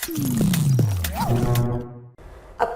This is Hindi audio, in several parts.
अब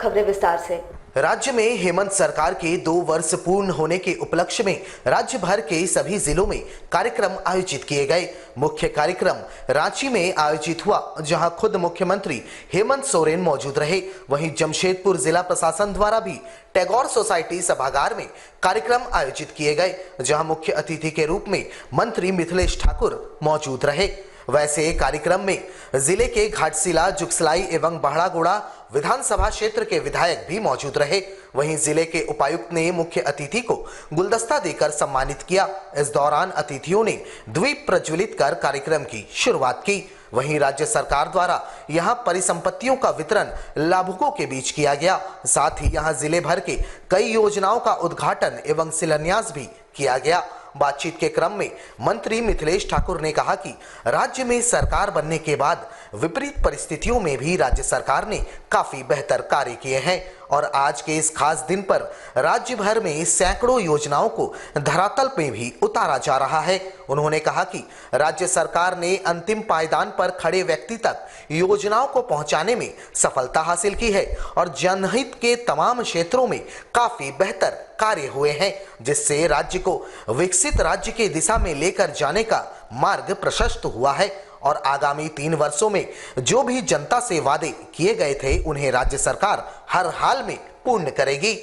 खबरें विस्तार से। राज्य में हेमंत सरकार के 2 वर्ष पूर्ण होने के उपलक्ष्य में राज्य भर के सभी जिलों में कार्यक्रम आयोजित किए गए। मुख्य कार्यक्रम रांची में आयोजित हुआ, जहां खुद मुख्यमंत्री हेमंत सोरेन मौजूद रहे। वहीं जमशेदपुर जिला प्रशासन द्वारा भी टैगोर सोसाइटी सभागार में कार्यक्रम आयोजित किए गए, जहां मुख्य अतिथि के रूप में मंत्री मिथिलेश ठाकुर मौजूद रहे। वैसे कार्यक्रम में जिले के घाटशिला, जुगसलाई एवं बहड़ागोड़ा विधानसभा क्षेत्र के विधायक भी मौजूद रहे। वहीं जिले के उपायुक्त ने मुख्य अतिथि को गुलदस्ता देकर सम्मानित किया। इस दौरान अतिथियों ने द्वीप प्रज्वलित कर कार्यक्रम की शुरुआत की। वहीं राज्य सरकार द्वारा यहां परिसंपत्तियों का वितरण लाभुकों के बीच किया गया। साथ ही यहां जिले भर के कई योजनाओं का उद्घाटन एवं शिलान्यास भी किया गया। बातचीत के क्रम में मंत्री मिथिलेश ठाकुर ने कहा कि राज्य में सरकार बनने के बाद विपरीत परिस्थितियों में भी राज्य सरकार ने काफी बेहतर कार्य किए हैं और आज के इस खास दिन पर राज्य भर में सैकड़ों योजनाओं को धरातल में भी उतारा जा रहा है। उन्होंने कहा कि राज्य सरकार ने अंतिम पायदान पर खड़े व्यक्ति तक योजनाओं को पहुंचाने में सफलता हासिल की है और जनहित के तमाम क्षेत्रों में काफी बेहतर कार्य हुए हैं, जिससे राज्य को विकसित राज्य की दिशा में लेकर जाने का मार्ग प्रशस्त हुआ है और आगामी 3 वर्षों में जो भी जनता से वादे किए गए थे, उन्हें राज्य सरकार हर हाल में पूर्ण करेगी।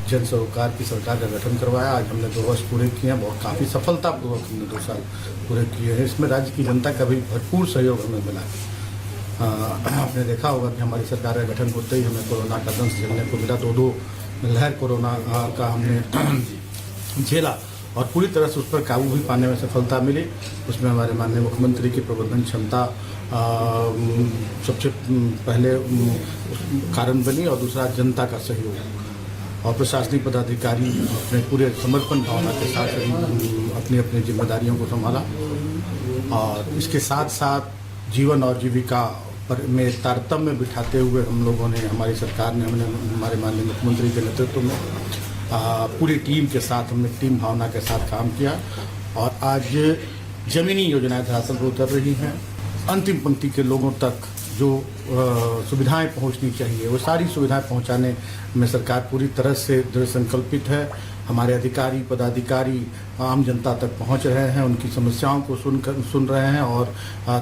जन सरोकार की सरकार का गठन करवाया। आज हमने 2 वर्ष पूरे किए हैं, बहुत काफ़ी सफलतापूर्वक हमने 2 साल पूरे किए हैं। इसमें राज्य की जनता का भी भरपूर सहयोग हमें मिला। आपने देखा होगा कि हमारी सरकार का गठन होते ही हमें कोरोना का दंश झेलने को मिला। 2 लहर कोरोना का हमने झेला और पूरी तरह से उस पर काबू भी पाने में सफलता मिली। उसमें हमारे माननीय मुख्यमंत्री की प्रबंधन क्षमता सबसे पहले कारण बनी और दूसरा जनता का सहयोग और प्रशासनिक पदाधिकारी अपने पूरे समर्पण भावना के साथ अपनी अपनी जिम्मेदारियों को संभाला। और इसके साथ साथ जीवन और जीविका पर में तारतम्य बिठाते हुए हम लोगों ने, हमारी सरकार ने, हमने हमारे माननीय मुख्यमंत्री के नेतृत्व में पूरी टीम के साथ हमने टीम भावना के साथ काम किया और आज जमीनी योजनाएं धरातल पर उतर रही हैं। अंतिम पंक्ति के लोगों तक जो सुविधाएं पहुंचनी चाहिए वो सारी सुविधाएं पहुंचाने में सरकार पूरी तरह से दृढ़ संकल्पित है। हमारे अधिकारी पदाधिकारी आम जनता तक पहुंच रहे हैं, उनकी समस्याओं को सुन रहे हैं और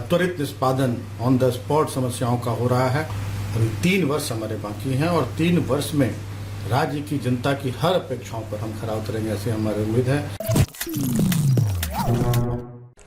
त्वरित निष्पादन ऑन द स्पॉट समस्याओं का हो रहा है। अभी 3 वर्ष हमारे बाकी हैं और 3 वर्ष में राज्य की जनता की हर अपेक्षाओं पर हम खरा उतरेंगे, ऐसी हमारी उम्मीद है।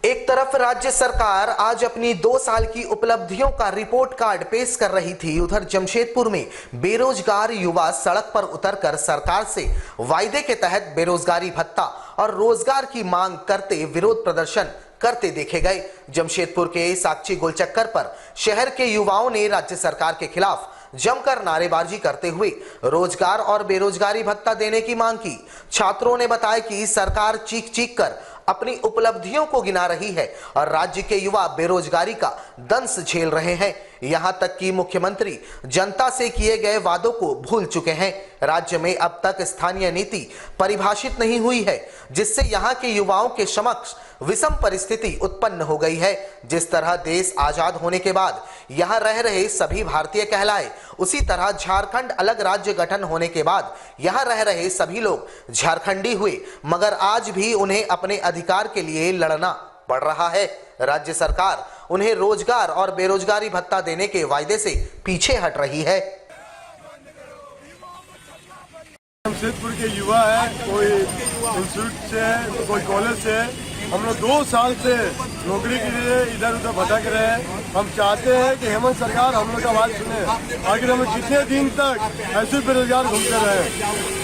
एक तरफ राज्य सरकार आज अपनी 2 साल की उपलब्धियों का रिपोर्ट कार्ड पेश कर रही थी, उधर जमशेदपुर में बेरोजगार युवा सड़क पर उतरकर सरकार से वायदे के तहत बेरोजगारी भत्ता और रोजगार की मांग करते विरोध प्रदर्शन करते देखे गए। जमशेदपुर के साक्षी गोलचक्कर पर शहर के युवाओं ने राज्य सरकार के खिलाफ जमकर नारेबाजी करते हुए रोजगार और बेरोजगारी भत्ता देने की मांग की। छात्रों ने बताया कि सरकार चीख चीख कर अपनी उपलब्धियों को गिना रही है और राज्य के युवा बेरोजगारी का दंश झेल रहे हैं। यहां तक कि मुख्यमंत्री जनता से किए गए वादों को भूल चुके हैं। राज्य में अब तक स्थानीय नीति परिभाषित नहीं हुई है, जिससे यहां के युवाओं के समक्ष विषम परिस्थिति उत्पन्न हो गई है। जिस तरह देश आजाद होने के बाद यहां रह रहे सभी भारतीय कहलाए, उसी तरह झारखंड अलग राज्य गठन होने के बाद यहां रह रहे सभी लोग झारखंडी हुए, मगर आज भी उन्हें अपने अधिकार के लिए लड़ना पड़ रहा है। राज्य सरकार उन्हें रोजगार और बेरोजगारी भत्ता देने के वायदे से पीछे हट रही है। जमशेदपुर के युवा है, कोई इंस्टीट्यूट से है, कोई कॉलेज से है। हम लोग 2 साल से नौकरी के लिए इधर उधर भटक रहे हैं। हम चाहते हैं कि हेमंत सरकार हम लोग का आवाज़ सुने। आखिर हम कितने दिन तक ऐसे बेरोजगार घूमते रहे।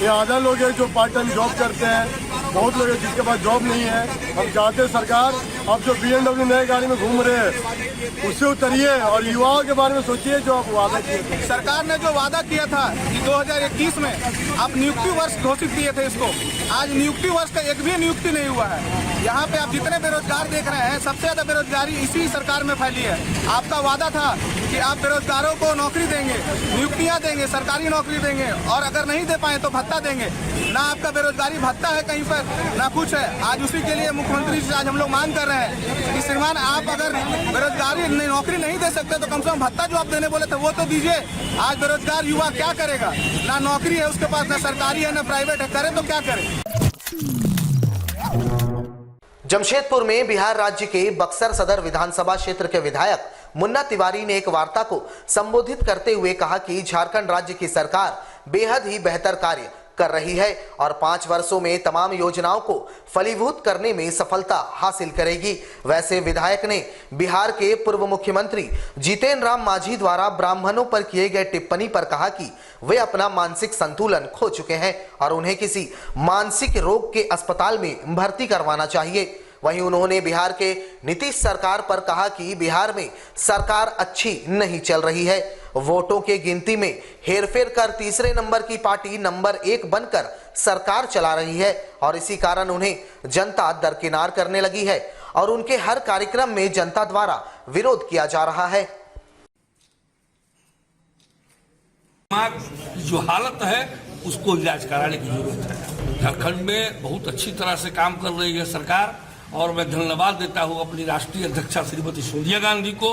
ये आधा लोग हैं जो पार्ट टाइम जॉब करते हैं, बहुत लोग हैं जिसके पास जॉब नहीं है। हम चाहते हैं सरकार अब जो BMW नए गाड़ी में घूम रहे हैं उससे उतरिए और युवाओं के बारे में सोचिए जो आप वादा किए थे। सरकार ने जो वादा किया था कि 2021 में आप नियुक्ति वर्ष घोषित किए थे, इसको आज नियुक्ति वर्ष का एक भी नियुक्ति नहीं हुआ है। यहाँ पे आप जितने बेरोजगार देख रहे हैं, सबसे ज्यादा बेरोजगारी इसी सरकार में फैली है। आपका वादा था कि आप बेरोजगारों को नौकरी देंगे, नियुक्तियां देंगे, सरकारी नौकरी देंगे, और अगर नहीं दे पाए तो भत्ता देंगे। ना आपका बेरोजगारी भत्ता है कहीं पर, ना कुछ है। आज उसी के लिए मुख्यमंत्री से आज हम लोग मांग कर रहे हैं कि श्रीमान, आप अगर बेरोजगारी नौकरी नहीं दे सकते तो कम से कम भत्ता जो आप देने बोले थे वो तो दीजिए। आज बेरोजगार युवा क्या करेगा? ना नौकरी है उसके पास, ना सरकारी है, ना प्राइवेट है, करे तो क्या करे। जमशेदपुर में बिहार राज्य के बक्सर सदर विधानसभा क्षेत्र के विधायक मुन्ना तिवारी ने एक वार्ता को संबोधित करते हुए कहा कि झारखंड राज्य की सरकार बेहद ही बेहतर कार्य कर रही है और 5 वर्षों में तमाम योजनाओं को फलीभूत करने में सफलता हासिल करेगी। वैसे विधायक ने बिहार के पूर्व मुख्यमंत्री जितेंद्र राम मांझी द्वारा ब्राह्मणों पर किए गए टिप्पणी पर कहा कि वे अपना मानसिक संतुलन खो चुके हैं और उन्हें किसी मानसिक रोग के अस्पताल में भर्ती करवाना चाहिए। वहीं उन्होंने बिहार के नीतीश सरकार पर कहा कि बिहार में सरकार अच्छी नहीं चल रही है, वोटों के गिनती में हेरफेर कर तीसरे नंबर की पार्टी नंबर 1 बनकर सरकार चला रही है और इसी कारण उन्हें जनता दरकिनार करने लगी है और उनके हर कार्यक्रम में जनता द्वारा विरोध किया जा रहा है। जो हालत है उसको इलाज कराने की जरूरत है। झारखंड में बहुत अच्छी तरह से काम कर रही है सरकार और मैं धन्यवाद देता हूं अपनी राष्ट्रीय अध्यक्षा श्रीमती सोनिया गांधी को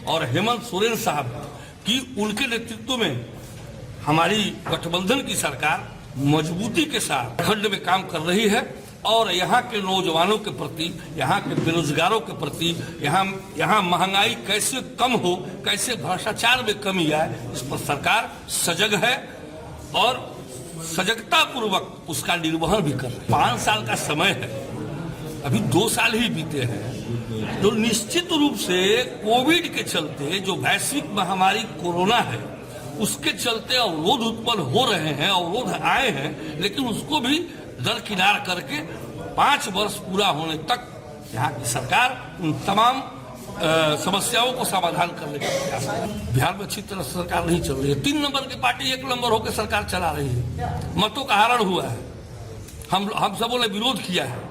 और हेमंत सोरेन साहब की, उनके नेतृत्व में हमारी गठबंधन की सरकार मजबूती के साथ झारखंड में काम कर रही है और यहाँ के नौजवानों के प्रति, यहाँ के बेरोजगारों के प्रति, यहाँ महंगाई कैसे कम हो, कैसे भ्रष्टाचार में कमी आए, इस पर सरकार सजग है और सजगता पूर्वक उसका निर्वहन भी कर रही है। 5 साल का समय है, अभी 2 साल ही बीते हैं, तो निश्चित रूप से कोविड के चलते जो वैश्विक महामारी कोरोना है उसके चलते अवरोध उत्पन्न हो रहे हैं, अवरोध आए हैं, लेकिन उसको भी दरकिनार करके 5 वर्ष पूरा होने तक यहाँ की सरकार उन तमाम समस्याओं को समाधान करने का प्रयास है। बिहार में अच्छी तरह सरकार नहीं चल रही है। 3 नंबर की पार्टी 1 नंबर होकर सरकार चला रही है, मतों का हरण हुआ है। हम सबों ने विरोध किया है।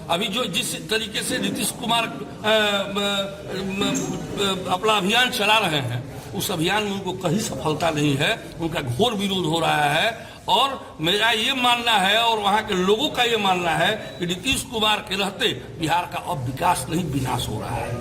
अभी जो जिस तरीके से नीतीश कुमार अपना अभियान चला रहे हैं उस अभियान में उनको कहीं सफलता नहीं है, उनका घोर विरोध हो रहा है और मेरा ये मानना है और वहाँ के लोगों का ये मानना है कि नीतीश कुमार के रहते बिहार का अब विकास नहीं विनाश हो रहा है।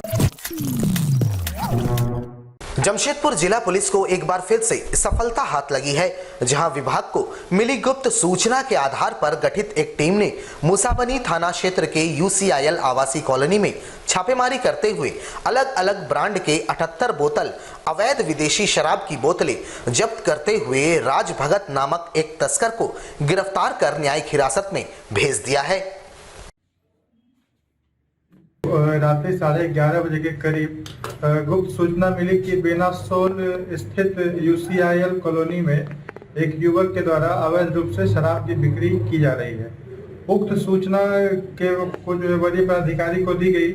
जमशेदपुर जिला पुलिस को एक बार फिर से सफलता हाथ लगी है, जहां विभाग को मिली गुप्त सूचना के आधार पर गठित एक टीम ने मुसाबनी थाना क्षेत्र के UCIL आवासीय कॉलोनी में छापेमारी करते हुए अलग अलग ब्रांड के 78 बोतल अवैध विदेशी शराब की बोतलें जब्त करते हुए राज भगत नामक एक तस्कर को गिरफ्तार कर न्यायिक हिरासत में भेज दिया है। रात 11:30 बजे के करीब गुप्त सूचना मिली कि बेनासोल स्थित UCIL कॉलोनी में एक युवक के द्वारा अवैध रूप से शराब की बिक्री की जा रही है। उक्त सूचना के कुछ वरीय पदाधिकारी को दी गई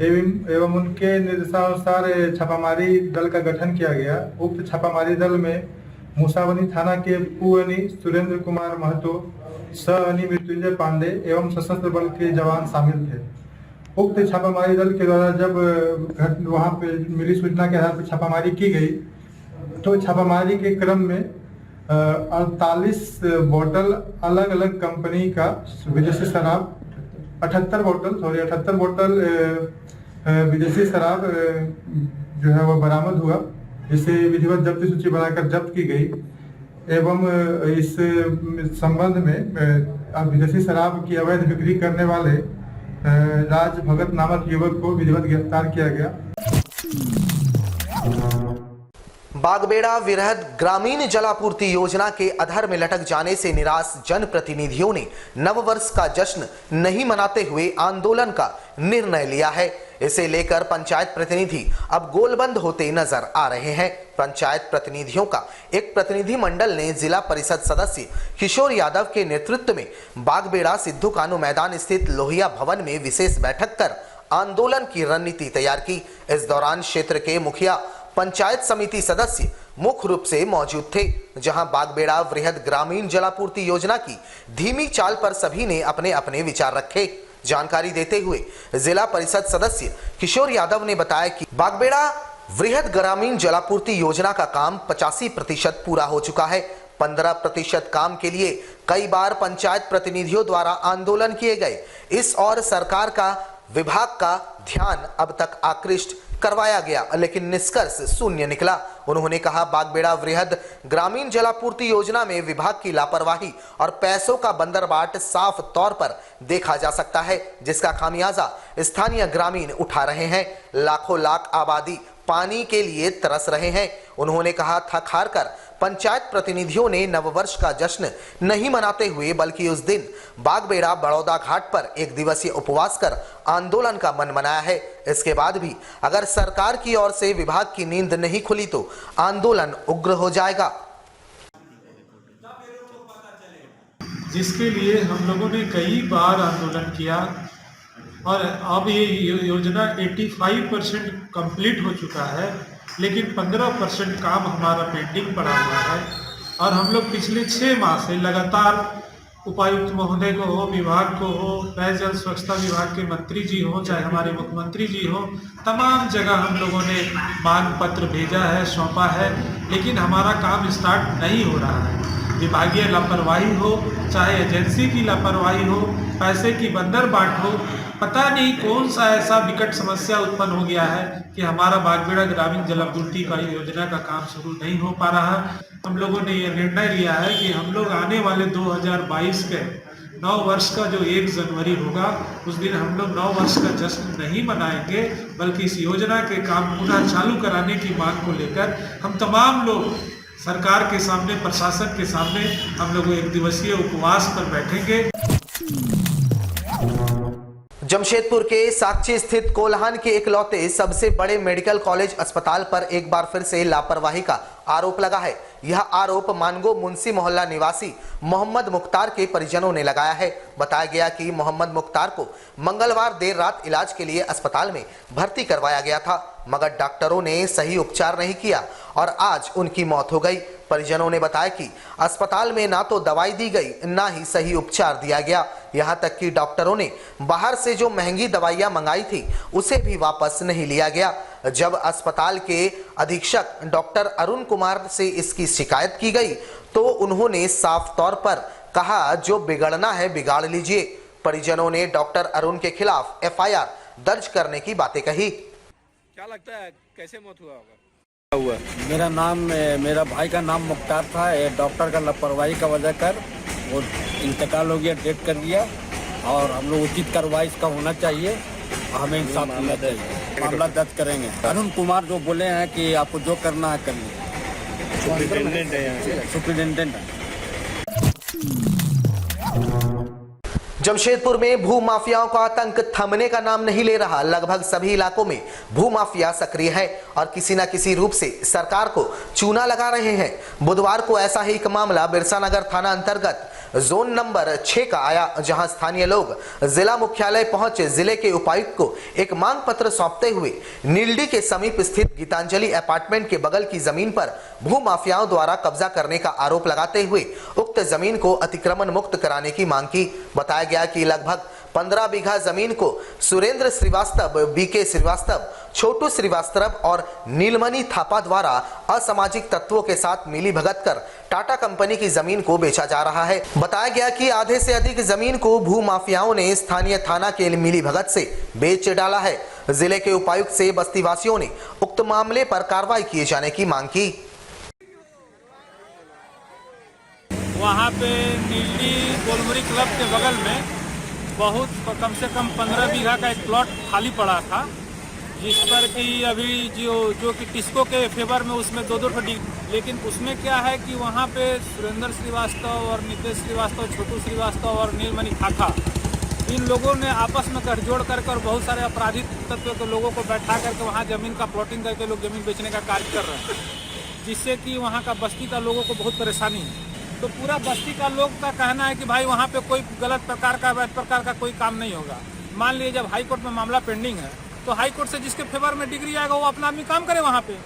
एवं उनके निर्देशानुसार छापामारी दल का गठन किया गया। उक्त छापामारी दल में मुसाबनी थाना के पूअनी सुरेंद्र कुमार महतो, सअनी मृत्युंजय पांडे एवं सशस्त्र बल के जवान शामिल थे। उक्त छापामारी दल के द्वारा जब वहां पे मिली सूचना के आधार पर छापामारी की गई तो छापामारी के क्रम में 48 बोतल अलग अलग कंपनी का विदेशी शराब 78 बोतल विदेशी शराब जो है वह बरामद हुआ, जिसे विधिवत जब्ती सूची बनाकर जब्त की गई एवं इस संबंध में विदेशी शराब की अवैध बिक्री करने वाले राज भगत नामक युवक को विधिवत गिरफ्तार किया गया। बागबेड़ा विरहद ग्रामीण जलापूर्ति योजना के अधर में लटक जाने से निराश जनप्रतिनिधियों ने नववर्ष का जश्न नहीं मनाते हुए आंदोलन का निर्णय लिया है। इसे लेकर पंचायत प्रतिनिधि अब गोलबंद होते नजर आ रहे हैं। पंचायत प्रतिनिधियों का एक प्रतिनिधि मंडल ने जिला परिषद सदस्य किशोर यादव के नेतृत्व में बागबेड़ा सिद्धू कानू मैदान स्थित लोहिया भवन में विशेष बैठक कर आंदोलन की रणनीति तैयार की। इस दौरान क्षेत्र के मुखिया, पंचायत समिति सदस्य मुख्य रूप से मौजूद थे, जहां बागबेड़ा वृहद ग्रामीण जलापूर्ति योजना की धीमी चाल पर सभी ने अपने अपने विचार रखे, जानकारी देते हुए जिला परिषद सदस्य किशोर यादव ने बताया कि बागबेड़ा वृहद ग्रामीण जलापूर्ति योजना का काम 85% पूरा हो चुका है। 15% काम के लिए कई बार पंचायत प्रतिनिधियों द्वारा आंदोलन किए गए। इस और सरकार का विभाग का ध्यान अब तक आकृष्ट करवाया गया, लेकिन निष्कर्ष शून्य निकला। उन्होंने कहा, बागबेड़ा वृहद ग्रामीण जलापूर्ति योजना में विभाग की लापरवाही और पैसों का बंदरबाट साफ तौर पर देखा जा सकता है, जिसका खामियाजा स्थानीय ग्रामीण उठा रहे हैं। लाखों लाख आबादी पानी के लिए तरस रहे हैं। उन्होंने कहा, थक हार कर पंचायत प्रतिनिधियों ने नववर्ष का जश्न नहीं मनाते हुए बल्कि उस दिन बागबेड़ा बड़ौदा घाट पर 1 दिवसीय उपवास कर आंदोलन का मन बनाया है। इसके बाद भी अगर सरकार की ओर से विभाग की नींद नहीं खुली तो आंदोलन उग्र हो जाएगा। जिसके लिए हम लोगों ने कई बार आंदोलन किया और अब ये योजना 85% कंप्लीट हो चुका है, लेकिन 15% काम हमारा पेंडिंग पड़ा हुआ है। और हम लोग पिछले 6 माह से लगातार उपायुक्त महोदय को हो, विभाग को हो, पेयजल स्वच्छता विभाग के मंत्री जी हो, चाहे हमारे मुख्यमंत्री जी हो, तमाम जगह हम लोगों ने मांग पत्र भेजा है, सौंपा है, लेकिन हमारा काम स्टार्ट नहीं हो रहा है। विभागीय लापरवाही हो, चाहे एजेंसी की लापरवाही हो, पैसे की बंदरबाट हो, पता नहीं कौन सा ऐसा विकट समस्या उत्पन्न हो गया है कि हमारा बागबेड़ा ग्रामीण जलापूर्ति का योजना का काम शुरू नहीं हो पा रहा। हम लोगों ने यह निर्णय लिया है कि हम लोग आने वाले 2022 के 9 वर्ष का जो 1 जनवरी होगा, उस दिन हम लोग 9 वर्ष का जश्न नहीं मनाएंगे, बल्कि इस योजना के काम पुनः चालू कराने की मांग को लेकर हम तमाम लोग सरकार के सामने, प्रशासन के सामने हम लोग 1 दिवसीय उपवास पर बैठेंगे। जमशेदपुर के साकची स्थित कोल्हान के इकलौते सबसे बड़े मेडिकल कॉलेज अस्पताल पर एक बार फिर से लापरवाही का आरोप लगा है। यह आरोप मानगो मुंशी मोहल्ला निवासी मोहम्मद मुख्तार के परिजनों ने लगाया है। बताया गया कि मोहम्मद मुख्तार को मंगलवार देर रात इलाज के लिए अस्पताल में भर्ती करवाया गया था, मगर डॉक्टरों ने सही उपचार नहीं किया और आज उनकी मौत हो गई। परिजनों ने बताया कि अस्पताल में ना तो दवाई दी गई, ना ही सही उपचार दिया गया। यहां तक कि डॉक्टरों ने बाहर से जो महंगी दवाइयां मंगाई थी उसे भी वापस नहीं लिया गया। जब अस्पताल के अधीक्षक डॉक्टर अरुण कुमार से इसकी शिकायत की गई तो उन्होंने साफ तौर पर कहा, जो बिगड़ना है बिगाड़ लीजिए। परिजनों ने डॉक्टर अरुण के खिलाफ FIR दर्ज करने की बातें कही। क्या लगता है कैसे मौत हुआ होगा? मेरा भाई का नाम मुख्तार था। डॉक्टर का लापरवाही का वजह कर वो इंतकाल हो गया, डेथ कर दिया, और हम लोग उचित कार्रवाई इसका होना चाहिए, हमें इंसाफ मिलना चाहिए। मामला दर्ज करेंगे। अरुण कुमार जो बोले हैं कि आपको जो करना है कर लीजिए। सुप्रिटेंडेंट है यहाँ से, सुप्रिटेंडेंट है। जमशेदपुर में भूमाफियाओं का आतंक थमने का नाम नहीं ले रहा। लगभग सभी इलाकों में भूमाफिया सक्रिय है और किसी न किसी रूप से सरकार को चूना लगा रहे हैं। बुधवार को ऐसा ही एक मामला बिरसानगर थाना अंतर्गत जोन नंबर 6 का आया, जहां स्थानीय लोग जिला मुख्यालय पहुंचे जिले के उपायुक्त को एक मांग पत्र सौंपते हुए नीलडी के समीप स्थित गीतांजलि अपार्टमेंट के बगल की जमीन पर भूमाफियाओं द्वारा कब्जा करने का आरोप लगाते हुए उक्त जमीन को अतिक्रमण मुक्त कराने की मांग की। बताया गया कि लगभग 15 बीघा जमीन को सुरेंद्र श्रीवास्तव, BK श्रीवास्तव, छोटू श्रीवास्तव और नीलमणि थापा द्वारा असामाजिक तत्वों के साथ मिली भगत कर टाटा कंपनी की जमीन को बेचा जा रहा है। बताया गया कि आधे से अधिक जमीन को भूमाफियाओं ने स्थानीय थाना के मिली भगत से बेच डाला है। जिले के उपायुक्त से बस्तीवासियों ने उक्त मामले पर कार्रवाई किए जाने की मांग की। वहाँ पे नीलडी गोलमुरी क्लब के बगल में बहुत कम से कम 15 बीघा का एक प्लॉट खाली पड़ा था, जिस पर कि अभी जो कि टिस्को के फेवर में उसमें 2-2 ठो, लेकिन उसमें क्या है कि वहाँ पे सुरेंद्र श्रीवास्तव और नितेश श्रीवास्तव, छोटू श्रीवास्तव और नीलमणि थापा, इन लोगों ने आपस में गठजोड़ कर बहुत सारे अपराधी तत्व के लोगों को बैठा करके वहाँ जमीन का प्लॉटिंग करके लोग जमीन बेचने का कार्य कर रहे हैं, जिससे कि वहाँ का बस्ती का लोगों को बहुत परेशानी है। तो पूरा बस्ती का लोग का कहना है कि भाई वहाँ पे कोई गलत प्रकार का कोई काम नहीं होगा। मान लीजिए जब हाई कोर्ट में मामला पेंडिंग है तो हाई कोर्ट से जिसके फेवर में डिग्री आएगा वो अपना आदमी काम करे वहाँ पे,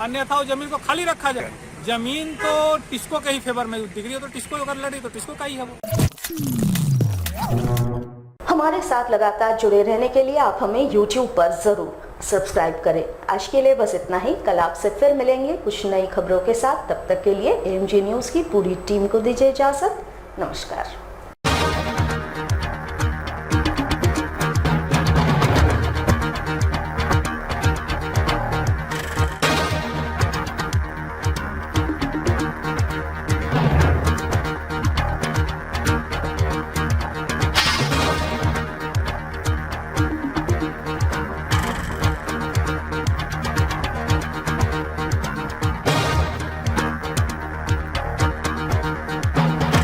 अन्यथा वो जमीन को खाली रखा जाए। जमीन तो टिस्को के ही फेवर में डिग्री हो तो टिस्को अगर लड़ी तो टिस्को का ही है वो। हमारे साथ लगातार जुड़े रहने के लिए आप हमें YouTube पर जरूर सब्सक्राइब करें। आज के लिए बस इतना ही। कल आपसे फिर मिलेंगे कुछ नई खबरों के साथ। तब तक के लिए AMG न्यूज़ की पूरी टीम को दीजिए इजाजत। नमस्कार।